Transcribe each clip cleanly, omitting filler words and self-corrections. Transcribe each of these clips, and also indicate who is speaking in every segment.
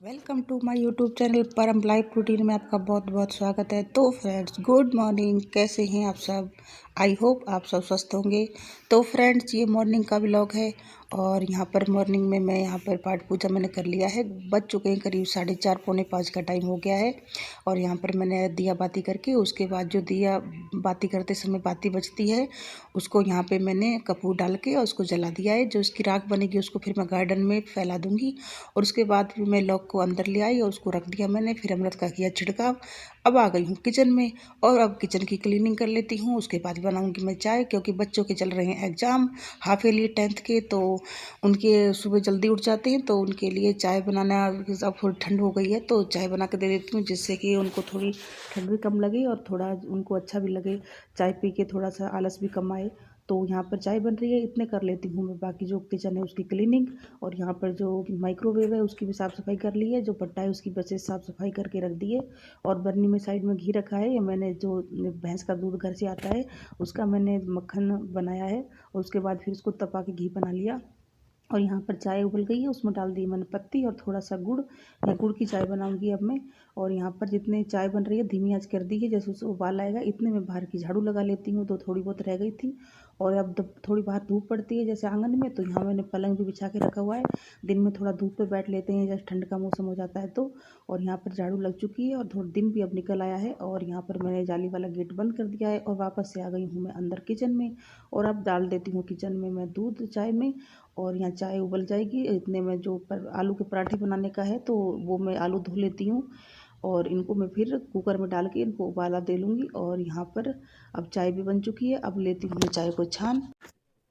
Speaker 1: Welcome to my YouTube channel Param life routine में आपका बहुत बहुत स्वागत है। तो फ्रेंड्स, गुड मॉर्निंग। कैसे हैं आप सब? आई होप आप सब स्वस्थ होंगे। तो फ्रेंड्स, ये मॉर्निंग का व्लॉग है और यहाँ पर मॉर्निंग में मैं यहाँ पर पाठ पूजा मैंने कर लिया है। बज चुके हैं करीब 4:30 पौने 5 का टाइम हो गया है। और यहाँ पर मैंने दिया बाती करके उसके बाद जो दिया बाती करते समय बाती बचती है उसको यहाँ पे मैंने कपूर डाल के और उसको जला दिया है। जो उसकी राख बनेगी उसको फिर मैं गार्डन में फैला दूँगी। और उसके बाद फिर मैं लॉक को अंदर ले आई और उसको रख दिया मैंने। फिर अमृत का किया छिड़काव। अब आ गई हूँ किचन में और अब किचन की क्लीनिंग कर लेती हूँ। उसके बाद बनाऊँगी मैं चाय, क्योंकि बच्चों के चल रहे हैं एग्ज़ाम हाफ ईयरली 10th के, तो उनके सुबह जल्दी उठ जाते हैं तो उनके लिए चाय बनाना। अब थोड़ी ठंड हो गई है तो चाय बना के दे देती हूँ, जिससे कि उनको थोड़ी ठंड भी कम लगे और थोड़ा उनको अच्छा भी लगे, चाय पी के थोड़ा सा आलस भी कम आए। तो यहाँ पर चाय बन रही है, इतने कर लेती हूँ मैं। बाकी जो किचन है उसकी क्लीनिंग और यहाँ पर जो माइक्रोवेव है उसकी भी साफ़ सफाई कर ली है। जो पट्टा है उसकी बस साफ़ सफाई करके रख दी है। और बर्नी में साइड में घी रखा है। ये मैंने जो भैंस का दूध घर से आता है उसका मैंने मक्खन बनाया है और उसके बाद फिर उसको तपा के घी बना लिया। और यहाँ पर चाय उबल गई है, उसमें डाल दी मैंने पत्ती और थोड़ा सा गुड़। या गुड़ की चाय बनाऊंगी अब मैं। और यहाँ पर जितने चाय बन रही है धीमी आंच कर दी है, जैसे उसे उबाल आएगा इतने में बाहर की झाड़ू लगा लेती हूँ, तो थोड़ी बहुत रह गई थी। और अब थोड़ी बाहर धूप पड़ती है जैसे आंगन में, तो यहाँ मैंने पलंग भी बिछा के रखा हुआ है। दिन में थोड़ा धूप पे बैठ लेते हैं जैसे ठंड का मौसम हो जाता है तो। और यहाँ पर झाड़ू लग चुकी है और थोड़ा दिन भी अब निकल आया है। और यहाँ पर मैंने जाली वाला गेट बंद कर दिया है और वापस से आ गई हूँ मैं अंदर किचन में। और अब डाल देती हूँ किचन में मैं दूध चाय में। और यहाँ चाय उबल जाएगी इतने में जो आलू के पराठे बनाने का है तो वो मैं आलू धो लेती हूँ। और इनको मैं फिर कुकर में डाल के इनको उबाला दे लूँगी। और यहाँ पर अब चाय भी बन चुकी है, अब लेती हूँ मैं चाय को छान।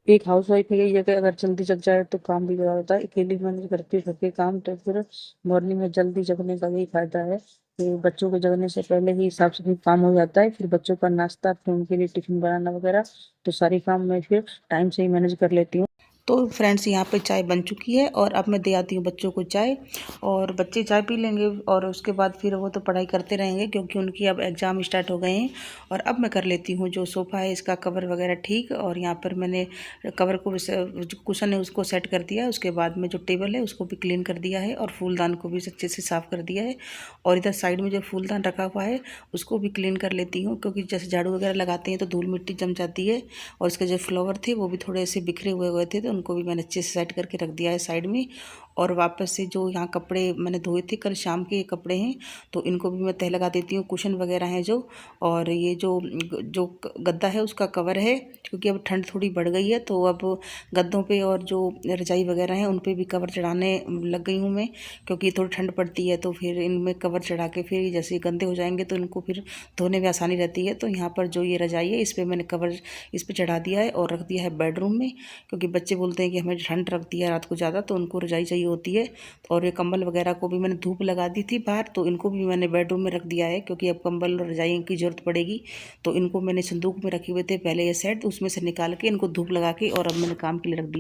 Speaker 1: एक हाउस वाइफ है ये कि अगर जल्दी जग जाए तो काम भी ज़्यादा होता है। अकेली मैनेज करती है सबके काम, तो फिर मॉर्निंग में जल्दी जगने का यही फायदा है कि बच्चों के जगने से पहले ही साफ सफाई काम हो जाता है। फिर बच्चों का नाश्ता, फिर उनके लिए टिफिन बनाना वगैरह, तो सारी काम मैं फिर टाइम से ही मैनेज कर लेती हूँ। तो फ्रेंड्स, यहाँ पे चाय बन चुकी है और अब मैं दे आती हूँ बच्चों को चाय। और बच्चे चाय पी लेंगे और उसके बाद फिर वो तो पढ़ाई करते रहेंगे, क्योंकि उनकी अब एग्ज़ाम स्टार्ट हो गए हैं। और अब मैं कर लेती हूँ जो सोफ़ा है इसका कवर वगैरह ठीक। और यहाँ पर मैंने कवर को जो कुशन है उसको सेट कर दिया है। उसके बाद में जो टेबल है उसको भी क्लीन कर दिया है और फूलदान को भी अच्छे से साफ़ कर दिया है। और इधर साइड में जो फूलदान रखा हुआ है उसको भी क्लीन कर लेती हूँ, क्योंकि जैसे झाड़ू वगैरह लगाते हैं तो धूल मिट्टी जम जाती है। और इसके जो फ्लावर थे वो भी थोड़े से बिखरे हुए थे, तो उनको भी मैंने अच्छे से सेट करके रख दिया है साइड में। और वापस से जो यहाँ कपड़े मैंने धोए थे कल शाम के, ये कपड़े हैं तो इनको भी मैं तह लगा देती हूँ। कुशन वगैरह हैं जो, और ये जो जो गद्दा है उसका कवर है, क्योंकि अब ठंड थोड़ी बढ़ गई है तो अब गद्दों पे और जो रजाई वगैरह हैं उन पे भी कवर चढ़ाने लग गई हूँ मैं, क्योंकि थोड़ी ठंड पड़ती है तो फिर इनमें कवर चढ़ा के फिर जैसे गंदे हो जाएंगे तो इनको फिर धोने में आसानी रहती है। तो यहाँ पर जो ये रजाई है इस पर मैंने कवर इस पर चढ़ा दिया है और रख दिया है बेडरूम में, क्योंकि बच्चे बोलते हैं कि हमें ठंड लगती है रात को ज़्यादा, तो उनको रजाई चाहिए होती है। और ये कंबल वगैरह को भी मैंने धूप लगा दी थी बाहर, तो इनको भी मैंने बेडरूम में रख दिया है, क्योंकि अब कंबल और रजाई की ज़रूरत पड़ेगी। तो इनको मैंने संदूक में रखे हुए थे पहले ये सेट, उसमें से निकाल के इनको धूप लगा के और अब मैंने काम के लिए रख दिया।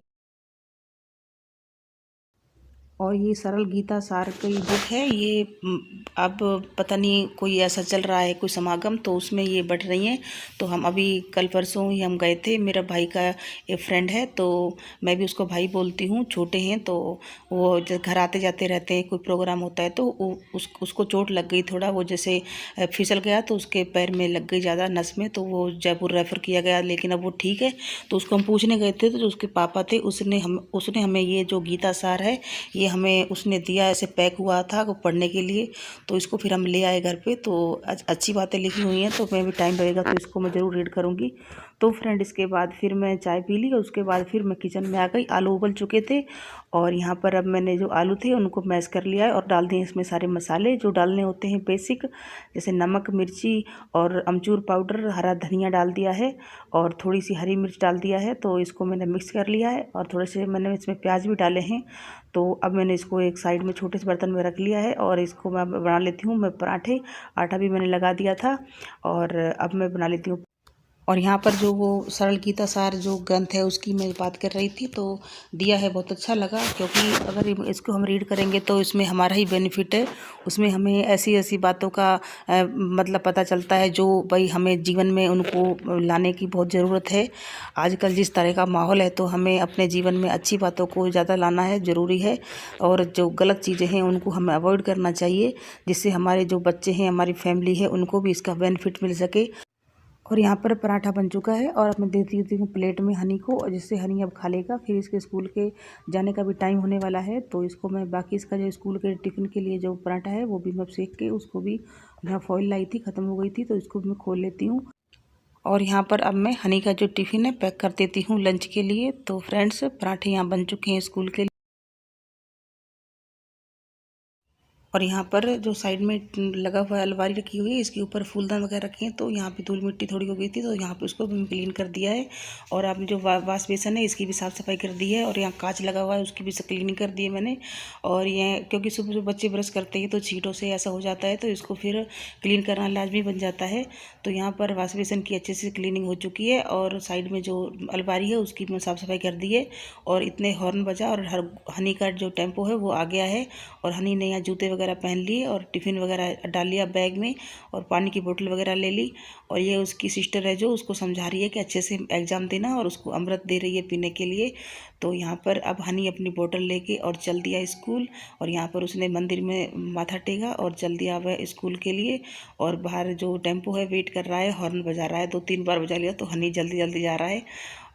Speaker 1: और ये सरल गीता सार की बुक है ये। अब पता नहीं कोई ऐसा चल रहा है कोई समागम, तो उसमें ये बढ़ रही हैं। तो हम अभी कल परसों ही हम गए थे, मेरा भाई का एक फ्रेंड है तो मैं भी उसको भाई बोलती हूँ, छोटे हैं तो वो जब घर आते जाते रहते हैं कोई प्रोग्राम होता है तो उसको चोट लग गई थोड़ा, वो जैसे फिसल गया तो उसके पैर में लग गई ज़्यादा नस में, तो वो जयपुर रेफ़र किया गया, लेकिन अब वो ठीक है। तो उसको हम पूछने गए थे तो जो उसके पापा थे उसने हमें ये जो गीता सार है ये हमें उसने दिया, ऐसे पैक हुआ था वो पढ़ने के लिए। तो इसको फिर हम ले आए घर पे, तो अच्छी बातें लिखी हुई हैं, तो मैं भी टाइम लगेगा तो इसको मैं ज़रूर रीड करूँगी। तो फ्रेंड, इसके बाद फिर मैं चाय पी ली और उसके बाद फिर मैं किचन में आ गई। आलू उबल चुके थे और यहाँ पर अब मैंने जो आलू थे उनको मैश कर लिया है और डाल दिए इसमें सारे मसाले जो डालने होते हैं बेसिक, जैसे नमक, मिर्ची और अमचूर पाउडर, हरा धनिया डाल दिया है और थोड़ी सी हरी मिर्च डाल दिया है। तो इसको मैंने मिक्स कर लिया है और थोड़े से मैंने इसमें प्याज भी डाले हैं। तो अब मैंने इसको एक साइड में छोटे से बर्तन में रख लिया है और इसको मैं बना लेती हूँ मैं पराठे। आटा भी मैंने लगा दिया था और अब मैं बना लेती हूँ और यहाँ पर जो वो सरल गीता सार जो ग्रंथ है उसकी मैं बात कर रही थी, तो दिया है, बहुत अच्छा लगा, क्योंकि अगर इसको हम रीड करेंगे तो इसमें हमारा ही बेनिफिट है। उसमें हमें ऐसी ऐसी बातों का मतलब पता चलता है जो भाई हमें जीवन में उनको लाने की बहुत ज़रूरत है। आजकल जिस तरह का माहौल है, तो हमें अपने जीवन में अच्छी बातों को ज़्यादा लाना है, ज़रूरी है। और जो गलत चीज़ें हैं उनको हमें अवॉइड करना चाहिए, जिससे हमारे जो बच्चे हैं, हमारी फैमिली है, उनको भी इसका बेनिफिट मिल सके। और यहाँ पर पराठा बन चुका है और अब मैं देती देती हूँ प्लेट में हनी को, और जिससे हनी अब खा लेगा। फिर इसके स्कूल के जाने का भी टाइम होने वाला है, तो इसको मैं बाकी इसका जो स्कूल के टिफ़िन के लिए जो पराठा है वो भी मैं सेक के उसको भी, यहाँ फॉइल लाई थी, ख़त्म हो गई थी, तो इसको भी मैं खोल लेती हूँ। और यहाँ पर अब मैं हनी का जो टिफ़िन है पैक कर देती हूँ लंच के लिए। तो फ्रेंड्स, पराठे यहाँ बन चुके हैं स्कूल के लिए। और यहाँ पर जो साइड में लगा हुआ है, अलमारी रखी हुई है, इसके ऊपर फूलदान वगैरह रखे हैं, तो यहाँ पे धूल मिट्टी थोड़ी हो गई थी, तो यहाँ पे उसको भी क्लीन कर दिया है। और अब जो वाश बेसन है इसकी भी साफ़ सफाई कर दी है, और यहाँ कांच लगा हुआ है उसकी भी क्लीनिंग कर दी है मैंने। और ये क्योंकि सुबह सुबह बच्चे ब्रश करते हैं तो छींटों से ऐसा हो जाता है, तो इसको फिर क्लीन करना लाजमी बन जाता है। तो यहाँ पर वाश बेसन की अच्छे से क्लीनिंग हो चुकी है, और साइड में जो अलमारी है उसकी मैं साफ़ सफाई कर दी है। और इतने हॉर्न बजा, और हनी का जो टेम्पो है वो आ गया है, और हनी ने यहाँ जूते वगैरह पहन लिए और टिफ़िन वगैरह डाल लिया बैग में, और पानी की बोतल वगैरह ले ली। और ये उसकी सिस्टर है जो उसको समझा रही है कि अच्छे से एग्ज़ाम देना, और उसको अमृत दे रही है पीने के लिए। तो यहाँ पर अब हनी अपनी बोतल लेके और चल दिया स्कूल, और यहाँ पर उसने मंदिर में माथा टेका और चल दिया वह स्कूल के लिए। और बाहर जो टेम्पो है वेट कर रहा है, हॉर्न बजा रहा है, 2-3 बार बजा लिया, तो हनी जल्दी जल्दी जा रहा है।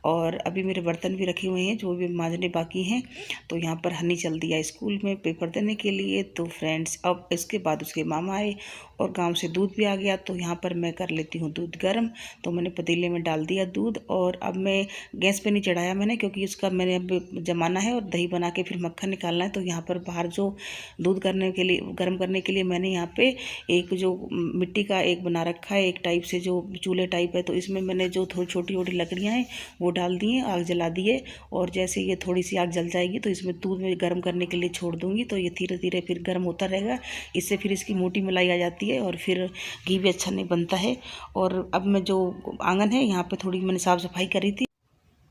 Speaker 1: और अभी मेरे बर्तन भी रखे हुए हैं जो भी मांजने बाकी हैं। तो यहाँ पर हनी चल दिया स्कूल में पेपर देने के लिए। तो फ्रेंड्स, अब इसके बाद उसके मामा आए और गांव से दूध भी आ गया, तो यहाँ पर मैं कर लेती हूँ दूध गर्म। तो मैंने पतीले में डाल दिया दूध, और अब मैं गैस पे नहीं चढ़ाया मैंने, क्योंकि इसका मैंने अब जमाना है और दही बना के फिर मक्खन निकालना है। तो यहाँ पर बाहर जो दूध करने के लिए, गर्म करने के लिए, मैंने यहाँ पे एक जो मिट्टी का एक बना रखा है, एक टाइप से जो चूल्हे टाइप है, तो इसमें मैंने जो थोड़ी छोटी छोटी लकड़ियाँ हैं वो डाल दिए, आग जला दिए। और जैसे ये थोड़ी सी आग जल जाएगी तो इसमें दूध में गर्म करने के लिए छोड़ दूँगी, तो ये धीरे धीरे फिर गर्म होता रहेगा। इससे फिर इसकी मोटी मलाई आ जाती है, और फिर घी भी अच्छा नहीं बनता है। और अब मैं जो आंगन है यहाँ पे थोड़ी मैंने साफ़ सफाई करी थी,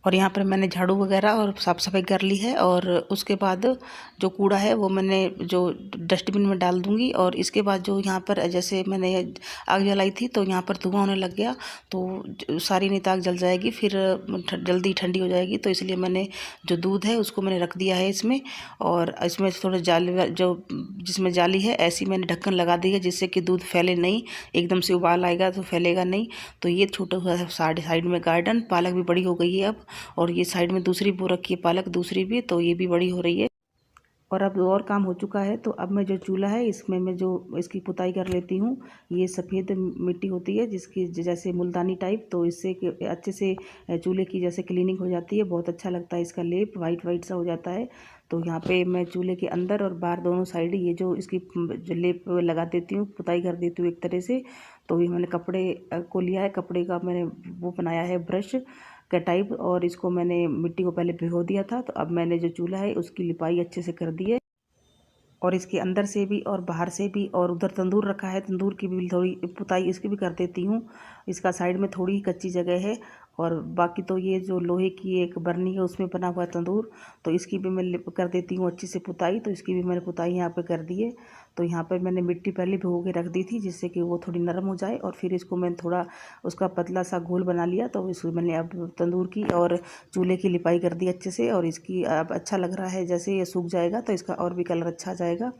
Speaker 1: और यहाँ पर मैंने झाड़ू वगैरह और साफ़ सफाई कर ली है। और उसके बाद जो कूड़ा है वो मैंने जो डस्टबिन में डाल दूँगी। और इसके बाद जो यहाँ पर जैसे मैंने आग जलाई थी, तो यहाँ पर धुआं होने लग गया, तो सारी नहीं तो आग जल जाएगी, फिर जल्दी ठंडी हो जाएगी। तो इसलिए मैंने जो दूध है उसको मैंने रख दिया है इसमें, और इसमें थोड़ा जाली, जो जिसमें जाली है ऐसी मैंने ढक्कन लगा दी है, जिससे कि दूध फैले नहीं, एकदम से उबाल आएगा तो फैलेगा नहीं। तो ये छोटा सा साइड में गार्डन, पालक भी बड़ी हो गई है अब। और ये साइड में दूसरी बो रखी है पालक, दूसरी भी, तो ये भी बड़ी हो रही है। और अब और काम हो चुका है, तो अब मैं जो चूल्हा है इसमें मैं जो इसकी पुताई कर लेती हूँ। ये सफ़ेद मिट्टी होती है जिसकी जैसे मुल्तानी टाइप, तो इससे अच्छे से चूल्हे की जैसे क्लीनिंग हो जाती है, बहुत अच्छा लगता है, इसका लेप वाइट वाइट सा हो जाता है। तो यहाँ पे मैं चूल्हे के अंदर और बाहर दोनों साइड ये जो इसकी जो लेप लगा देती हूँ, पुताई कर देती हूँ एक तरह से। तो ये मैंने कपड़े को लिया है, कपड़े का मैंने वो बनाया है ब्रश का टाइप, और इसको मैंने मिट्टी को पहले भिगो दिया था। तो अब मैंने जो चूल्हा है उसकी लिपाई अच्छे से कर दी है, और इसके अंदर से भी और बाहर से भी। और उधर तंदूर रखा है, तंदूर की भी थोड़ी पुताई इसकी भी कर देती हूँ। इसका साइड में थोड़ी कच्ची जगह है, और बाकी तो ये जो लोहे की एक बर्नी है उसमें बना हुआ है तंदूर, तो इसकी भी मैं कर देती हूँ अच्छी से पुताई। तो इसकी भी मैंने पुताई यहाँ पे कर दी है। तो यहाँ पर मैंने मिट्टी पहले भिगो के रख दी थी, जिससे कि वो थोड़ी नरम हो जाए, और फिर इसको मैंने थोड़ा उसका पतला सा घोल बना लिया। तो इसको मैंने अब तंदूर की और चूल्हे की लिपाई कर दी अच्छे से, और इसकी अब अच्छा लग रहा है। जैसे ये सूख जाएगा तो इसका और भी कलर अच्छा आ जाएगा।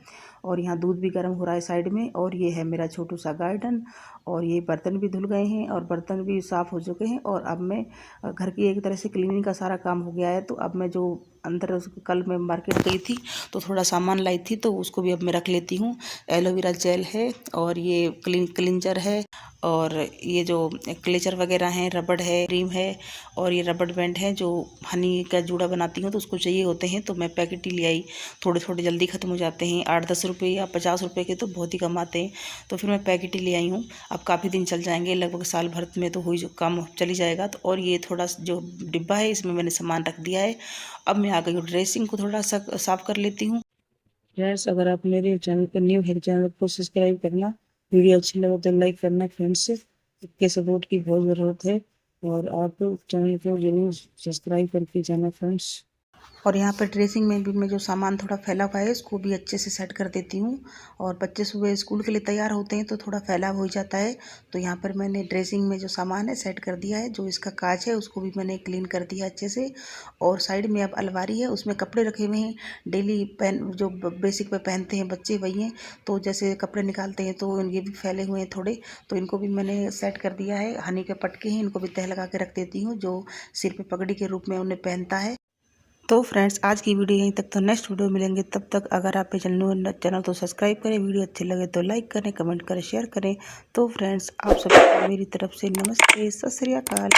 Speaker 1: और यहाँ दूध भी गर्म हो रहा है साइड में, और ये है मेरा छोटू सा गार्डन। और ये बर्तन भी धुल गए हैं और बर्तन भी साफ़ हो चुके हैं। और अब मैं घर की एक तरह से क्लीनिंग का सारा काम हो गया है। तो अब मैं जो अंदर कल मैं मार्केट गई थी तो थोड़ा सामान लाई थी, तो उसको भी अब मैं रख लेती हूँ। एलोवेरा जेल है, और ये क्लिंजर है, और ये जो क्लेचर वगैरह हैं, रबड़ है, क्रीम है, और ये रबड़ बैंड है जो हनी का जूड़ा बनाती हूँ तो उसको चाहिए होते हैं, तो मैं पैकेट ही ले आई। थोड़े थोड़े जल्दी ख़त्म हो जाते हैं, 8-10 रुपये या 50 रुपये के तो बहुत ही कम आते हैं, तो फिर मैं पैकेट ही ले आई हूँ। अब काफ़ी दिन चल जाएंगे, लगभग साल भर में तो हुई जो काम चली जाएगा। तो और ये थोड़ा जो डिब्बा है इसमें मैंने सामान रख दिया है। अब मैं आ गई हूँ ड्रेसिंग को थोड़ा सा साफ़ कर लेती हूँ। फ्रेंड्स, अगर आप मेरे चैनल पर न्यू है, चैनल को सब्सक्राइब करना, वीडियो अच्छी लगे तो लाइक करना। फ्रेंड्स, इसके सपोर्ट की बहुत ज़रूरत है।
Speaker 2: और आप चैनल को जरूर सब्सक्राइब करके जाना फ्रेंड्स।
Speaker 1: और यहाँ पर ड्रेसिंग में भी मैं जो सामान थोड़ा फैला हुआ है इसको भी अच्छे से सेट कर देती हूँ। और बच्चे सुबह स्कूल के लिए तैयार होते हैं तो थोड़ा फैलाव हो जाता है। तो यहाँ पर मैंने ड्रेसिंग में जो सामान है सेट कर दिया है। जो इसका कांच है उसको भी मैंने क्लीन कर दिया अच्छे से। और साइड में अब अलमारी है, उसमें कपड़े रखे हुए हैं। डेली पहन जो बेसिक पे पहनते हैं बच्चे वही हैं। तो जैसे कपड़े निकालते हैं तो ये भी फैले हुए हैं थोड़े, तो इनको भी मैंने सेट कर दिया है। हनी के पटके हैं, इनको भी तह लगा के रख देती हूँ जो सिर पे पगड़ी के रूप में उन्हें पहनता है। तो फ्रेंड्स आज की वीडियो यहीं तक, तो नेक्स्ट वीडियो मिलेंगे। तब तक अगर आप चैनल तो सब्सक्राइब करें, वीडियो अच्छी लगे तो लाइक करें, कमेंट करें, शेयर करें। तो फ्रेंड्स आप सबको मेरी तरफ से नमस्ते, सत श्री अकाल।